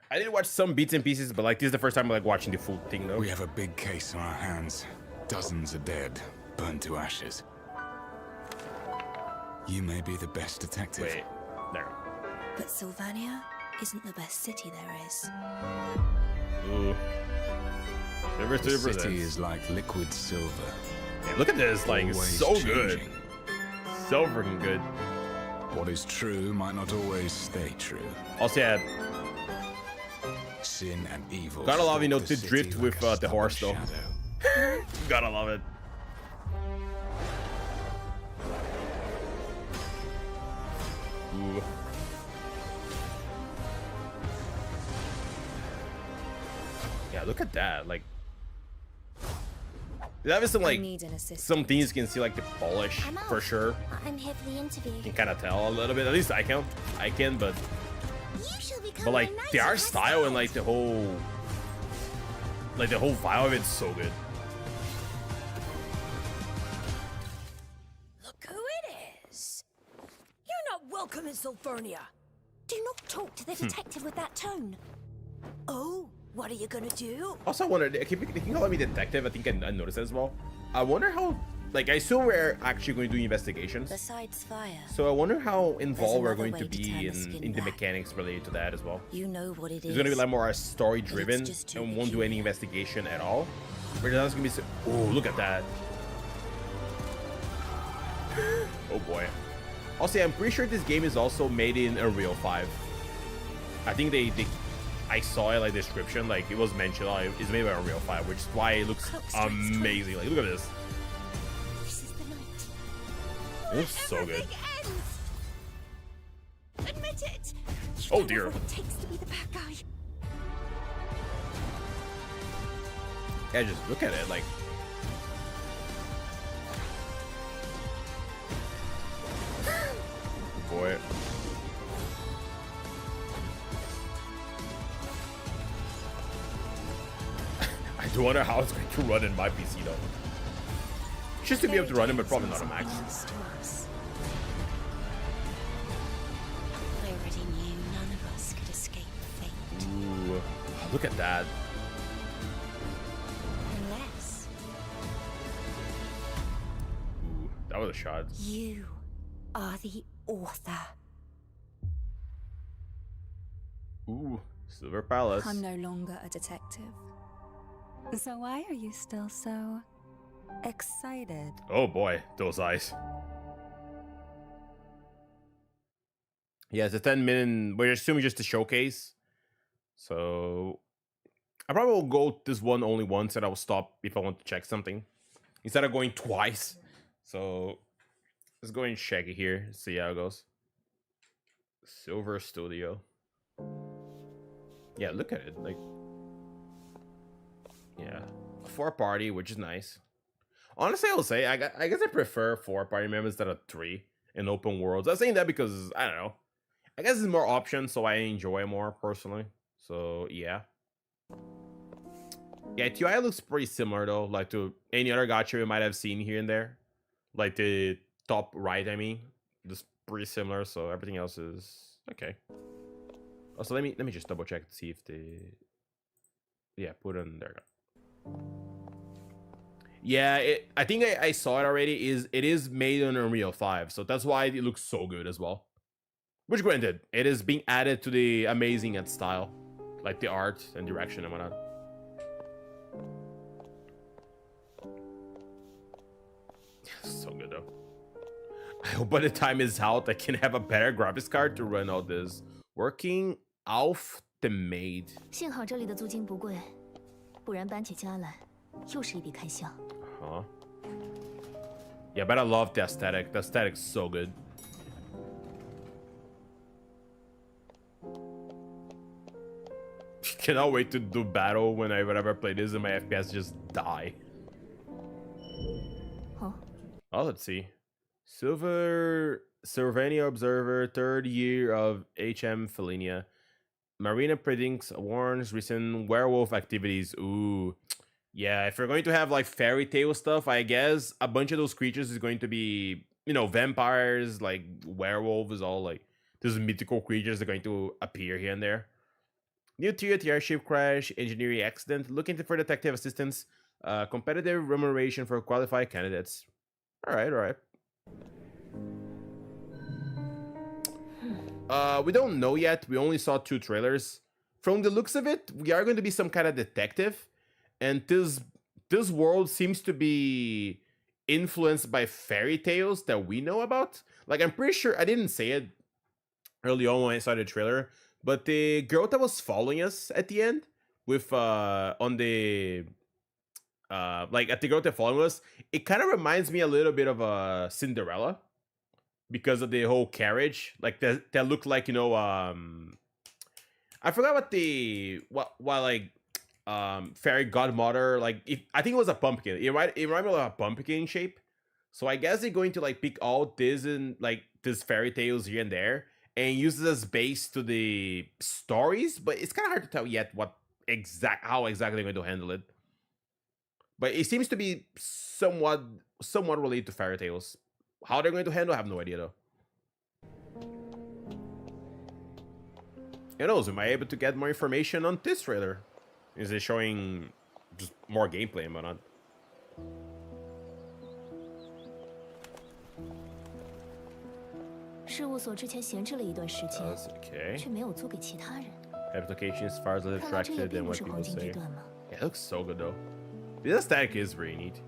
I did watch some bits and pieces, but like this is the first time like watching the full thing though. We have a big case on our hands. Dozens are dead, burned to ashes. You may be the best detective. Wait, there. But Sylvania isn't the best city there is. Ooh. The city is like liquid silver. Yeah, look at this, like Always so changing. good. So freaking good. What is true might not always stay true. Also, yeah, Sin and evil. gotta love, you know, stalk the to city drift like with a the horse though. shadow. Gotta love it. Ooh. Yeah, look at that. Like, that is some like some things you can see like the polish for sure. I'm here for the interview. You can kind of tell a little bit. At least I can, but like the art style and like the whole vibe of it's so good. Look who it is. You're not welcome in Sylvania. Do not talk to the detective with that tone. Oh, what are you gonna do? Also, I wonder, they can call me detective. I think I noticed that as well. I wonder how, like, I assume we're actually going to do investigations. Besides fire, So I wonder how involved we're another going to way to be turn the skin in the back. mechanics related to that as well. you know what it is. It's going to be like more story driven just too and won't do any investigation at all. But that's going to be oh, look at that. Oh boy. Also, I'm pretty sure this game is also made in Unreal 5. I think I saw it like description, like it was mentioned, like it's made by Unreal 5, which is why it looks amazing. Like, look at this. This is the night. It looks so good. Admit it. You Oh don't dear. know what it takes to be the bad guy. Yeah, just look at it, like. Boy. I do wonder how it's going to run in my PC though. Just to be able to run it, but probably not a max. To us. I already knew none of us could escape fate. Ooh, look at that. Unless Ooh, that was a shot. you are the author. Ooh, Silver Palace. I'm no longer a detective. So why are you still so excited? Oh boy, those eyes. Yeah, it's a 10-minute. We're assuming just a showcase. So I probably will go this one only once, and I will stop if I want to check something instead of going twice. So let's go and check it here. See how it goes. Silver Studio. Yeah, look at it. Like, yeah, 4-party, which is nice. Honestly, I will say I guess I prefer 4-party members instead of 3 in open worlds. I'm saying that because I don't know. I guess there's more options, so I enjoy more personally. So yeah. Yeah, TI looks pretty similar though, like to any other gacha we might have seen here and there. Like the top right, I mean, just pretty similar. So everything else is okay. Also, let me just double check to see if the put on there. Yeah, I think I saw it already. It is made on Unreal 5, so that's why it looks so good as well. Which, granted, it is being added to the amazing at style, like the art and direction and whatnot. So good though. I hope by the time it's out, I can have a better graphics card to run all this. Working off the maid. 幸好这里的租金不贵，不然搬起家来又是一笔开销。 Huh? Yeah, but I love the aesthetic. The aesthetic's so good. Cannot wait to do battle whenever I play this and my FPS just die. Huh? Oh, let's see. Sylvania Observer, 3rd year of HM Felinia. Marina predicts warns recent werewolf activities. Ooh. Yeah, if we're going to have like fairy tale stuff, I guess a bunch of those creatures is going to be, you know, vampires, like werewolves, all like those mythical creatures are going to appear here and there. New tier, airship crash, engineering accident. Looking for detective assistance. Competitive remuneration for qualified candidates. All right. We don't know yet. We only saw 2 trailers. From the looks of it, we are going to be some kind of detective, and this world seems to be influenced by fairy tales that we know about. Like, I'm pretty sure I didn't say it early on when I saw the trailer, but the girl that was following us at the end with on the like at the girl that following us, it kind of reminds me a little bit of a Cinderella because of the whole carriage, like that looked like, you know, I forgot what like fairy godmother, like I think it was a pumpkin. It reminded me of a pumpkin shape. So I guess they're going to like pick all this and like these fairy tales here and there and use it as base to the stories, but it's kind of hard to tell yet how exactly they're going to handle it. But it seems to be somewhat related to fairy tales. How they're going to handle, I have no idea though. Who knows? Am I able to get more information on this trailer? Is it showing just more gameplay and whatnot? Okay. Applications far less attractive than what people say. Yeah, it looks so good though. The aesthetic is really neat.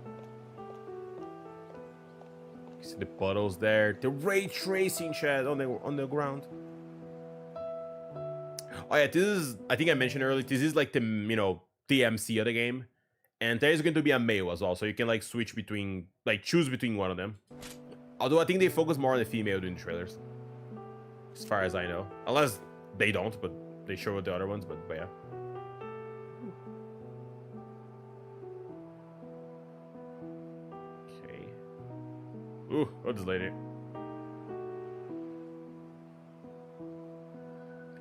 You see the puddles there, the ray tracing chat on the ground. Oh yeah, this is, I think I mentioned earlier, this is like the, you know, the MC of the game. And there is going to be a male as well, so you can like switch between, like choose between one of them. Although I think they focus more on the female during the trailers, as far as I know. Unless they don't, but they show the other ones, but yeah. Okay. Ooh, what's this lady?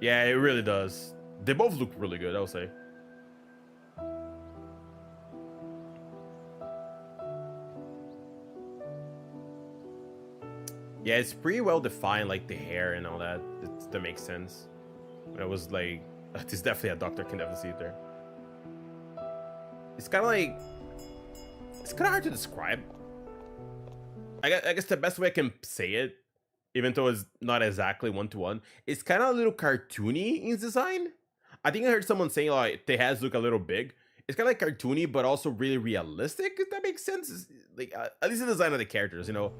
Yeah, it really does. They both look really good, I'll say. Yeah, it's pretty well defined, like the hair and all that. That makes sense. But it was like, it's definitely a doctor, can definitely see it there. It's kind of like, it's kind of hard to describe. I guess the best way I can say it, even though it's not exactly one-to-one, it's kind of a little cartoony in design. I think I heard someone saying like the heads look a little big. It's kind of like cartoony, but also really realistic, if that makes sense. It's like at least the design of the characters, you know.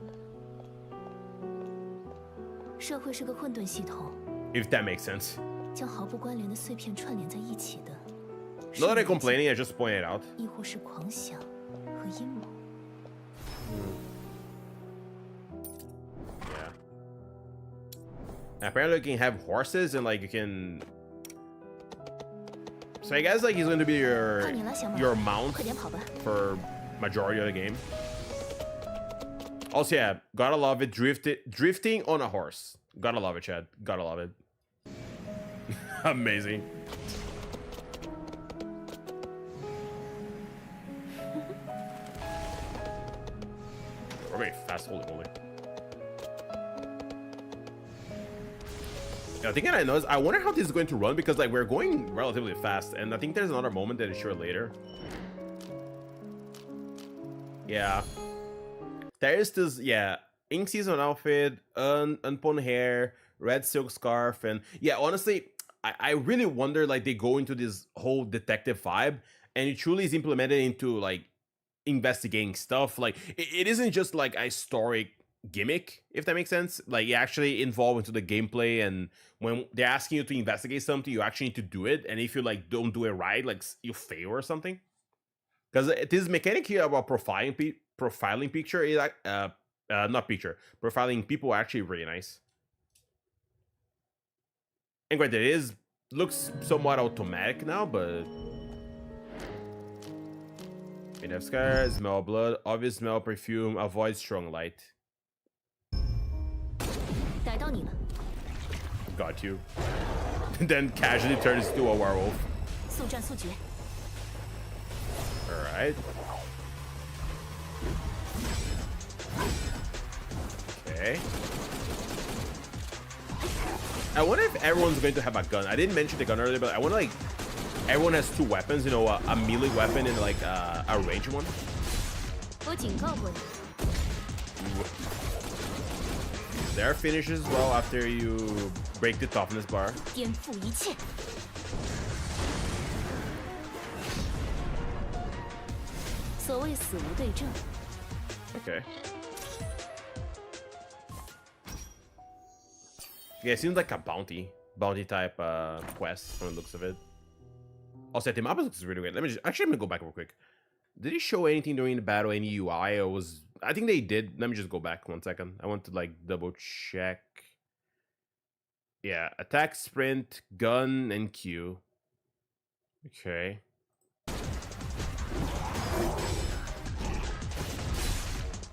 If that makes sense. Not that I'm complaining, I just pointed out. Yeah. Apparently you can have horses and like you can... So I guess like he's going to be your mount for majority of the game. Also, yeah, gotta love it. Drifting on a horse. Gotta love it, Chad. Gotta love it. Amazing. We're very fast, holy moly. Yeah, I think I noticed. I wonder how this is going to run because like we're going relatively fast, and I think there's another moment that is sure later. Yeah. There is this, yeah, in-season outfit, unpwn hair, red silk scarf, and yeah, honestly, I really wonder, like, they go into this whole detective vibe, and it truly is implemented into, like, investigating stuff. Like, it isn't just, like, a historic gimmick, if that makes sense. Like, you actually involve into the gameplay, and when they're asking you to investigate something, you actually need to do it, and if you, like, don't do it right, like, you fail or something. Because this mechanic here about profiling picture is like not picture profiling people are actually really nice. And granted, it looks somewhat automatic now, but have scars, smell blood, obvious smell perfume, avoid strong light. Got you. Then casually turns into a werewolf. Alright. Okay. I wonder if everyone's going to have a gun. I didn't mention the gun earlier, but I wonder like everyone has two weapons. You know, a melee weapon and like a ranged one. 我警告过你， There are finishes as well after you break the toughness bar. 颠覆一切。所谓死无对证， Okay. Yeah, it seems like a bounty type quest from the looks of it. Also, the map looks really weird. Let me just actually I'm gonna go back real quick. Did it show anything during the battle, any UI, or was I think they did. Let me just go back 1 second. I want to like double check. Yeah, attack, sprint, gun, and Q. Okay.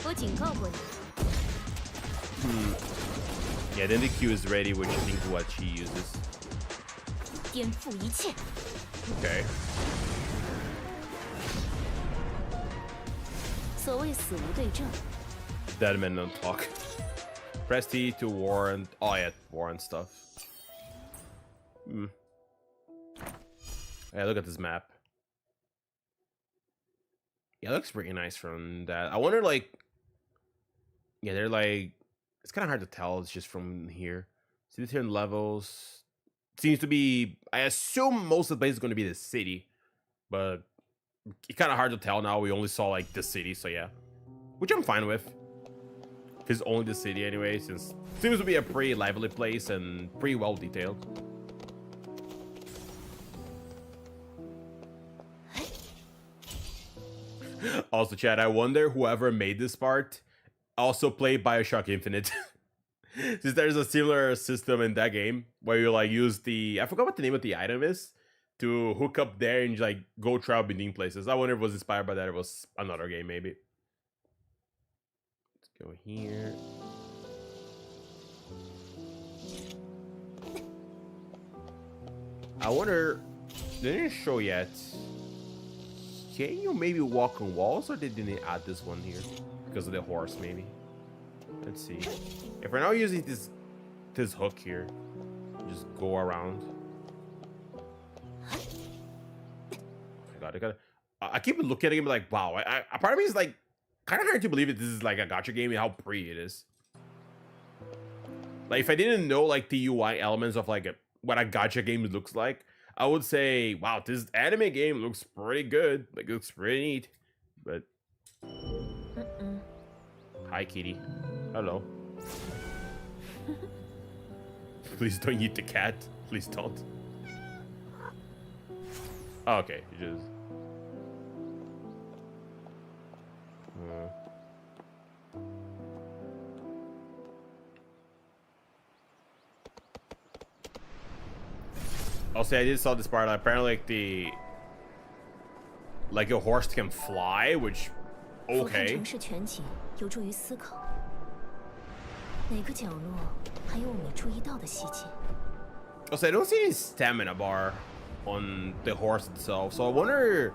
我警告过你， Yeah, then the Q is ready, which I think what she uses. 颠覆一切。 Okay. 所谓死无对证， Dead men don't talk. Press T to warrant. Oh yeah, warrant stuff. Yeah, look at this map. Yeah, it looks pretty nice from that. I wonder, like, yeah, they're like, it's kind of hard to tell. It's just from here. See the different levels. Seems to be. I assume most of the place is going to be the city, but it's kind of hard to tell now. We only saw like the city, so yeah, which I'm fine with. If it's only the city anyway, since it seems to be a pretty lively place and pretty well detailed. Also, Chad, I wonder whoever made this part also played Bioshock Infinite. Since there's a similar system in that game where you like use the I forgot what the name of the item is to hook up there and like go travel between places. I wonder if it was inspired by that or it was another game maybe. Let's go here. I wonder, they didn't show yet. Can you maybe walk on walls or they didn't add this one here? Because of the horse maybe. Let's see. If we're now using this hook here, just go around. I got it. I keep looking at him like, wow. A part of me is like, kind of hard to believe that this is like a gacha game and how pretty it is. Like if I didn't know like the UI elements of like what a gacha game looks like, I would say, wow, this anime game looks pretty good. Like it looks pretty neat. But hi, kitty. Hello. Please don't eat the cat. Please don't. Oh, okay, you just. Also, I did saw this part. Apparently, like a horse can fly, which 俯瞰 okay. 城市全景有助于思考，哪个角落还有我没注意到的细节？ Also, I don't see any stamina bar on the horse itself, so I wonder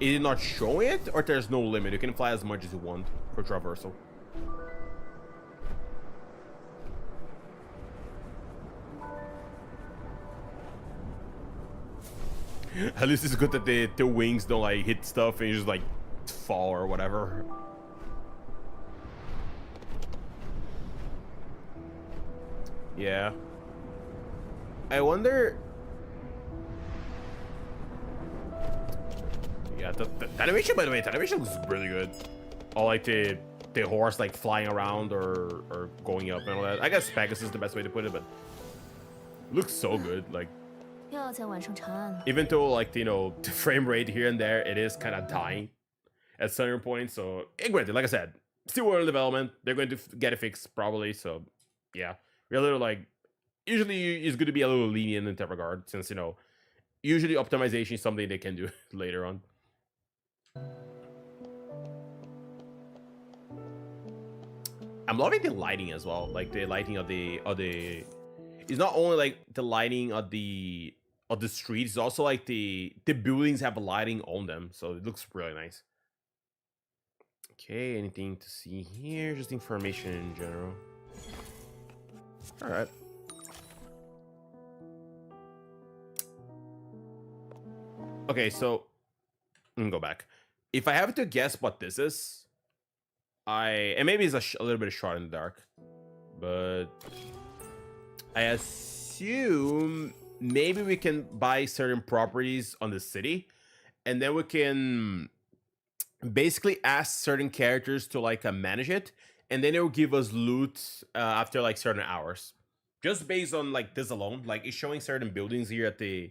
is it not showing it or there's no limit? You can fly as much as you want for traversal. At least it's good that the wings don't like hit stuff and you just like fall or whatever. Yeah. I wonder. Yeah, the animation, by the way, the animation looks really good. I like the horse like flying around or going up and all that. I guess Pegasus is the best way to put it, but it looks so good. Like 又要在晚上查案了。 even though like you know the frame rate here and there, it is kind of dying at certain points. So granted, like I said, still early development. They're going to get it fixed probably. So yeah, we're a little like usually it's good to be a little lenient in that regard, since you know usually optimization is something they can do later on. I'm loving the lighting as well. Like the lighting of the it's not only like the lighting of the streets, it's also like the buildings have lighting on them, so it looks really nice. Okay, anything to see here? Just information in general. All right. Okay, so let me go back. If I have to guess what this is, and maybe it's a little bit of shot in the dark, but I assume maybe we can buy certain properties on the city, and then we can basically ask certain characters to like manage it, and then it will give us loot after like certain hours, just based on like this alone. Like it's showing certain buildings here at the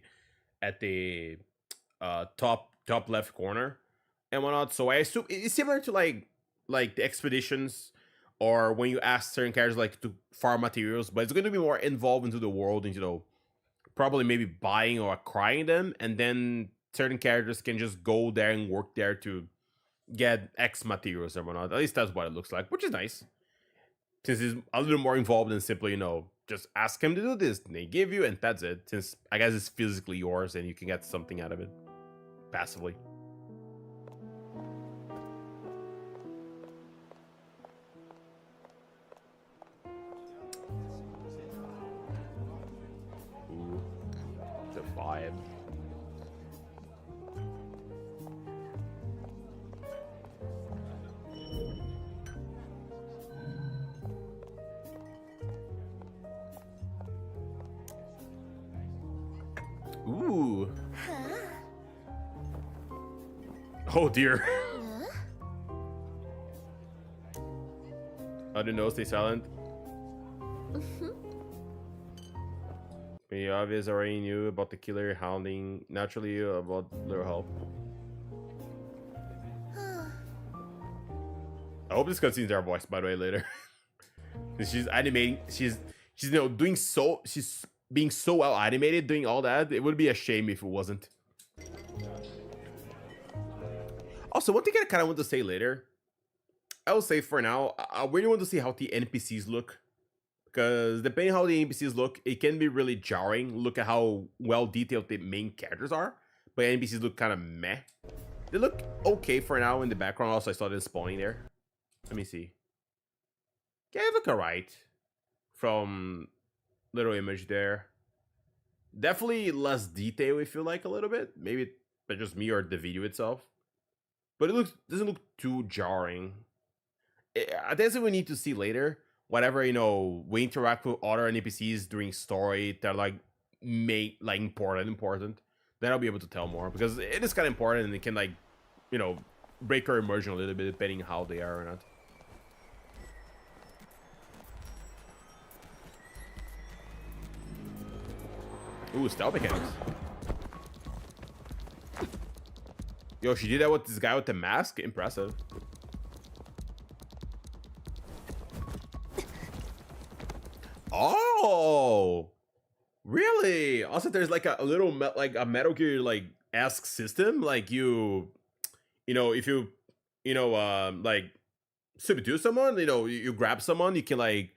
top left corner and whatnot. So I assume it's similar to like the expeditions, or when you ask certain characters like to farm materials, but it's going to be more involved into the world, and probably maybe buying or acquiring them, and then certain characters can just go there and work there to get X materials or whatnot. At least that's what it looks like, which is nice, since it's a little more involved than simply just ask him to do this and they give you and that's it, since I guess it's physically yours and you can get something out of it passively. Ooh, the vibe. Ooh. Oh dear. I didn't know, stay silent. The obvious already knew about the killer hounding. Naturally, about little help. I hope this cutscenes are voiced, by the way, later. She's animating. She's doing so. She's being so well animated, doing all that. It would be a shame if it wasn't. Also, one thing I kind of want to say later, I will say for now, I really want to see how the NPCs look, because depending how the NPCs look, it can be really jarring. Look at how well detailed the main characters are, but NPCs look kind of meh. They look okay for now in the background. Also, I saw them spawning there. Let me see. Yeah, they look alright from little image there. Definitely less detail, I feel like, a little bit. Maybe it's just me or the video itself. But it doesn't look too jarring. That's what we need to see later. Whatever, we interact with other NPCs during story that like important. Then I'll be able to tell more, because it is kind of important and it can like, break our immersion a little bit depending how they are or not. Ooh, stealth mechanics. Yo, she did that with this guy with the mask? Impressive. Oh! Really? Also, there's like a little, like a Metal Gear, like, esque system. Like, if you, like, subdue someone, you grab someone, you can, like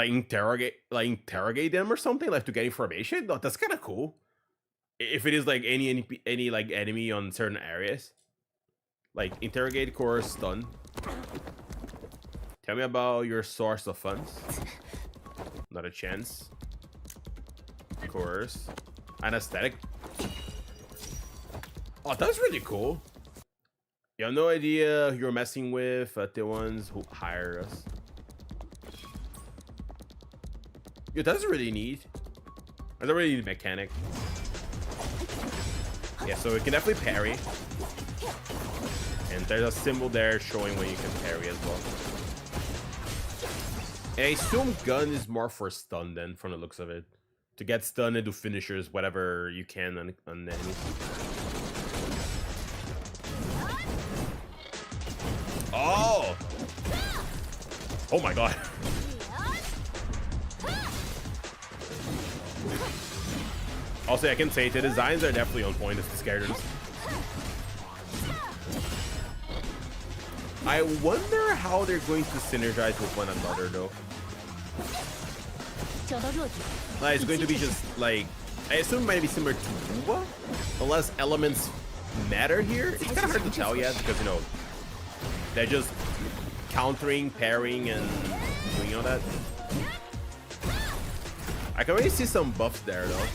interrogate them or something, like to get information. Oh, that's kind of cool. If it is like any like enemy on certain areas, like interrogate, course, stun. Tell me about your source of funds. Not a chance. Of course. Anesthetic. Oh, that's really cool. You have no idea who you're messing with, the ones who hire us. Yeah, that's really neat. That's a really neat mechanic. Yeah, so it can definitely parry. And there's a symbol there showing when you can parry as well. And I assume gun is more for stun then, from the looks of it. To get stunned and do finishers, whatever you can on enemies. Oh! Oh my god. Also, I can say the designs are definitely on point as the characters. I wonder how they're going to synergize with one another, though. Like, it's going to be just like, I assume it might be similar to Uwa, unless elements matter here. It's kind of hard to tell yet because they're just countering, parrying, and doing all that. I can already see some buffs there though.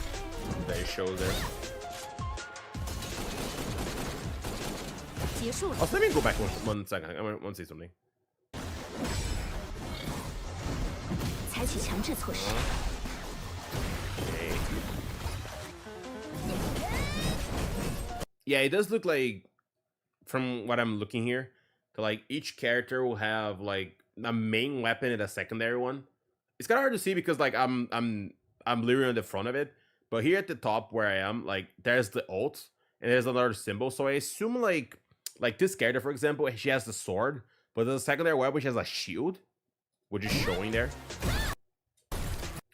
That it shows there. 结束了。 Also, let me go back one second. I want to say something. 采取强制措施。 Okay. Yeah, it does look like, from what I'm looking here, that like each character will have like a main weapon and a secondary one. It's kind of hard to see because like I'm literally on the front of it, but here at the top where I am, like there's the ult and there's another symbol. So I assume like this character, for example, she has the sword, but the secondary weapon she has a shield, which is showing there.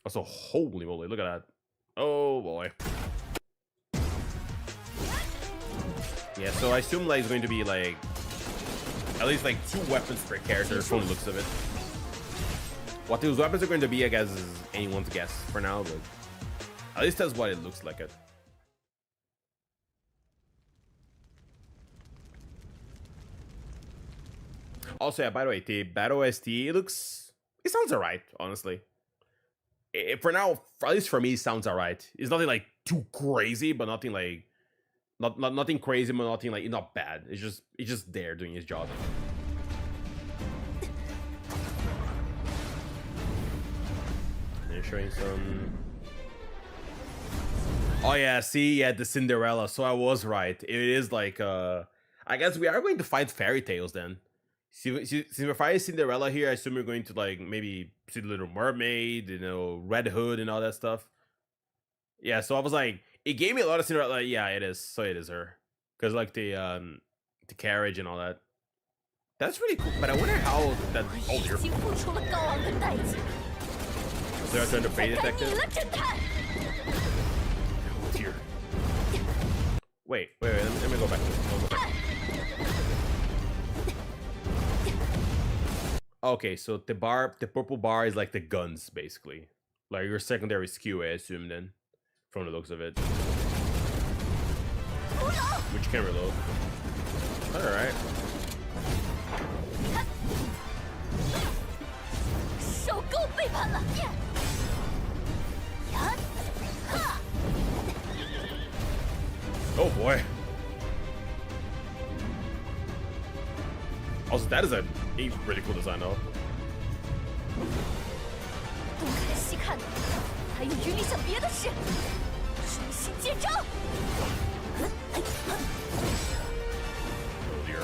Also, holy moly, look at that! Oh boy. Yeah, so I assume like it's going to be like at least like 2 weapons per character from the looks of it. What those weapons are going to be, I guess, is anyone's guess for now, but at least that's what it looks like. Also, yeah, by the way, the battle ST, it sounds alright, honestly. For now, at least for me, it sounds alright. It's nothing like too crazy, but nothing like nothing crazy, but nothing like not bad. It's just there doing his job. And showing some. Oh yeah, see, yeah, the Cinderella. So I was right. It is like I guess we are going to fight fairy tales then. Since we're fighting Cinderella here, I assume we're going to like maybe see the Little Mermaid, you know, Red Hood and all that stuff. Yeah, so I was like, it gave me a lot of Cinderella. Like, yeah, it is. So it is her, because like the carriage and all that. That's really cool. But I wonder how that. Oh dear. 已经付出了高昂的代价。 So they're trying to pay 该你 detective. 了，侦探。 Oh dear. Wait. Let me go back. Okay, so the purple bar is like the guns, basically. Like your secondary skew, I assume, then, from the looks of it. Which can reload. Alright. 受够背叛了！呀，哈！ Oh boy. Also, that is a really cool design, though. 东看西看的，还有余力想别的事，重新接招！ Oh dear.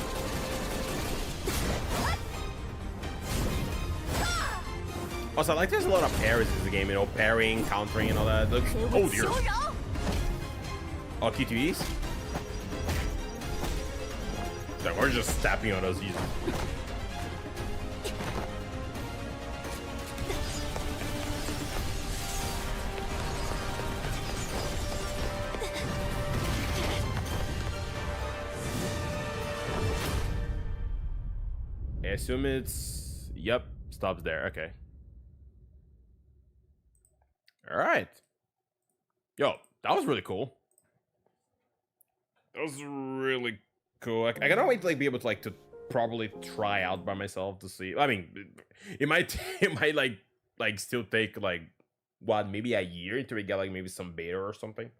Also, I like there's a lot of parries in the game, you know, parrying, countering, and all that. Looks, 给 oh 我 dear. 求饶！ Oh, Q2Es? That we're just tapping on us easy. I assume it's... Yep, stops there. Okay. Alright. Yo, that was really cool. That was really cool. I cannot wait to like be able to like to probably try out by myself to see. I mean, it might like still take like what, maybe a year until we get like maybe some beta or something.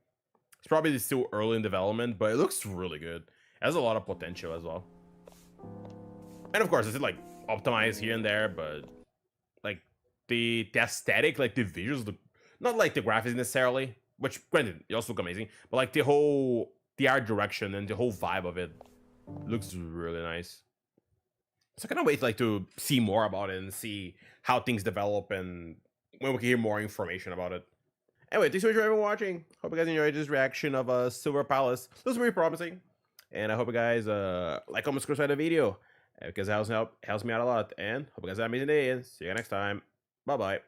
It's probably still early in development, but it looks really good. It has a lot of potential as well. And of course, it's like optimized here and there, but like the aesthetic, like the visuals look, not like the graphics necessarily, which granted, it also look amazing, but like the art direction and the whole vibe of it looks really nice. So I cannot wait like to see more about it and see how things develop and when we can hear more information about it. Anyway, thanks so much for everyone watching. Hope you guys enjoyed this reaction of Silver Palace. This was very promising, and I hope you guys like, comment, subscribe to the video because it helps me out a lot. And hope you guys have an amazing day and see you next time. Bye bye.